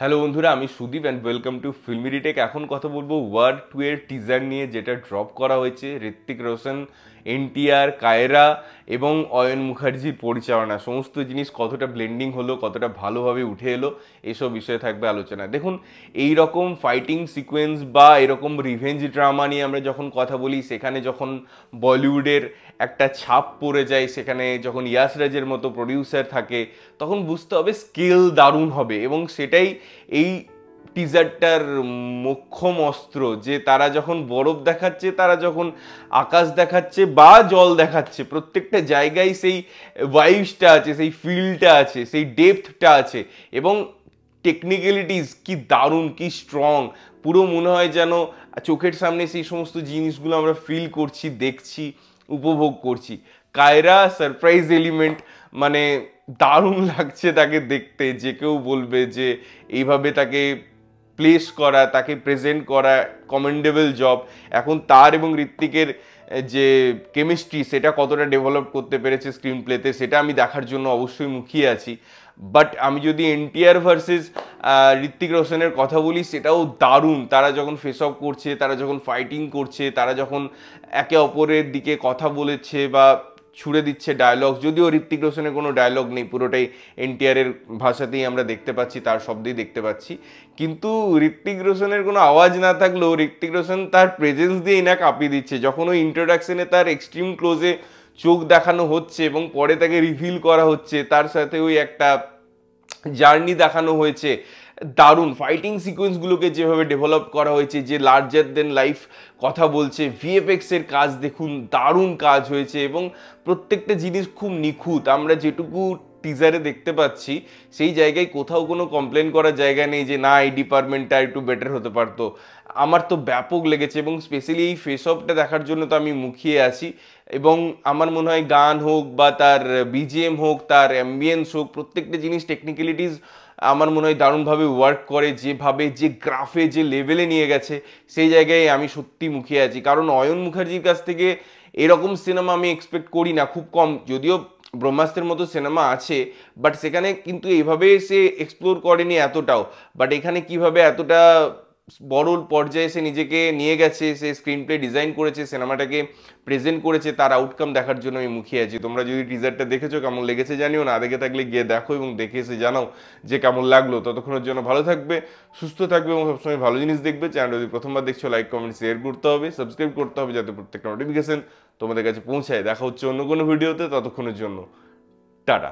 Hello বন্ধুরা, আমি Sudip and welcome to Filmy Retake. এখন কথা বলবো ওয়ার 2 এর টিজার নিয়ে, যেটা ড্রপ করা হয়েছে ঋত্বিক রোশন, এনটিআর, কায়রা এবং অয়ন মুখার্জির পরিচালনা। সমস্ত জিনিস কতটা ব্লেন্ডিং হলো, কতটা ভালোভাবে উঠে এলো, এসব বিষয়ে থাকবে আলোচনা। দেখুন, এই রকম ফাইটিং সিকোয়েন্স বা এরকম রিভেঞ্জ ড্রামা নিয়ে আমরা যখন কথা বলি, সেখানে যখন বলিউডের একটা ছাপ পড়ে যায়, সেখানে যখন ইয়াশ রাজের মতো প্রডিউসার থাকে, তখন বুঝতে হবে স্কেল দারুণ হবে। এবং সেটাই এই টিজারটার মোক্ষম অস্ত্র, যে তারা যখন বরফ দেখাচ্ছে, তারা যখন আকাশ দেখাচ্ছে বা জল দেখাচ্ছে, প্রত্যেকটা জায়গায় সেই ভাইবসটা আছে, সেই ফিলটা আছে, সেই ডেপথটা আছে। এবং টেকনিক্যালিটিস কি দারুণ, কি স্ট্রং, পুরো মনে হয় যেন চোখের সামনে সেই সমস্ত জিনিসগুলো আমরা ফিল করছি, দেখছি, উপভোগ করছি। কায়রা সারপ্রাইজ এলিমেন্ট, মানে দারুণ লাগছে তাকে দেখতে। যে কেউ বলবে যে এইভাবে তাকে প্লেস করা, তাকে প্রেজেন্ট করা কমেন্ডেবল জব। এখন তার এবং ঋত্বিকের যে কেমিস্ট্রি, সেটা কতটা ডেভেলপ করতে পেরেছে স্ক্রিন প্লেতে, সেটা আমি দেখার জন্য অবশ্যই মুখিয়ে আছি। বাট আমি যদি এনটিআর ভার্সেস ঋত্বিক রোশনের কথা বলি, সেটাও দারুণ। তারা যখন ফেস অফ করছে, তারা যখন ফাইটিং করছে, তারা যখন একে অপরের দিকে কথা বলেছে বা ছুড়ে দিচ্ছে ডায়লগ, যদিও ঋত্বিক রোশনের কোনো ডায়লগ নেই, পুরোটাই এনটিআরের ভাষাতেই আমরা দেখতে পাচ্ছি, তার শব্দেই দেখতে পাচ্ছি। কিন্তু ঋত্বিক রোশনের কোনো আওয়াজ না থাকলেও ঋত্বিক রোশন তার প্রেজেন্স দিয়েই না কাঁপিয়ে দিচ্ছে। যখন ওই ইন্ট্রোডাকশনে তার এক্সট্রিম ক্লোজে চোখ দেখানো হচ্ছে এবং পরে তাকে রিভিল করা হচ্ছে, তার সাথে ওই একটা জার্নি দেখানো হয়েছে, দারুণ ফাইটিং সিকোয়েন্সগুলোকে যেভাবে ডেভেলপ করা হয়েছে, যে লার্জার দেন লাইফ কথা বলছে, ভিএফএক্স এর কাজ দেখুন, দারুণ কাজ হয়েছে এবং প্রত্যেকটা জিনিস খুব নিখুঁত। আমরা যেটুকু টিজারে দেখতে পাচ্ছি, সেই জায়গায় কোথাও কোনো কমপ্লেন করার জায়গা নেই যে না, এই ডিপার্টমেন্টটা একটু বেটার হতে পারতো। আমার তো ব্যাপক লেগেছে এবং স্পেশালি এই ফেস অফটা দেখার জন্য তো আমি মুখিয়ে আছি। এবং আমার মনে হয় গান হোক বা তার বিজিএম হোক, তার অ্যাম্বিয়েন্স হোক, প্রত্যেকটা জিনিস টেকনিক্যালিটিস আমার মনে হয় দারুণভাবে ওয়ার্ক করে। যেভাবে, যে গ্রাফে, যে লেভেলে নিয়ে গেছে, সেই জায়গায় আমি সত্যি মুখিয়ে আছি। কারণ অয়ন মুখার্জির কাছ থেকে এরকম সিনেমা আমি এক্সপেক্ট করি না, খুব কম। যদিও ব্রহ্মাস্ত্রের মতো সিনেমা আছে, বাট সেখানে কিন্তু এইভাবে সে এক্সপ্লোর করেনি এতটাও। বাট এখানে কিভাবে এতটা বড় পর্যায়ে সে নিজেকে নিয়ে গেছে, সে স্ক্রিন প্লে ডিজাইন করেছে, সিনেমাটাকে প্রেজেন্ট করেছে, তার আউটকাম দেখার জন্য আমি মুখিয়ে আছি। তোমরা যদি টিজারটা দেখেছো, কেমন লেগেছে জানিও। না দেখে থাকলে গিয়ে দেখো এবং দেখে এসে জানাও যে কেমন লাগলো। ততক্ষণের জন্য ভালো থাকবে, সুস্থ থাকবে এবং সবসময় ভালো জিনিস দেখবে। চ্যানেল যদি প্রথমবার দেখছো, লাইক, কমেন্ট, শেয়ার করতে হবে, সাবস্ক্রাইব করতে হবে, যাতে প্রত্যেকটা নোটিফিকেশন তোমাদের কাছে পৌঁছায়। দেখা হচ্ছে অন্য কোনো ভিডিওতে, ততক্ষণের জন্য টাটা।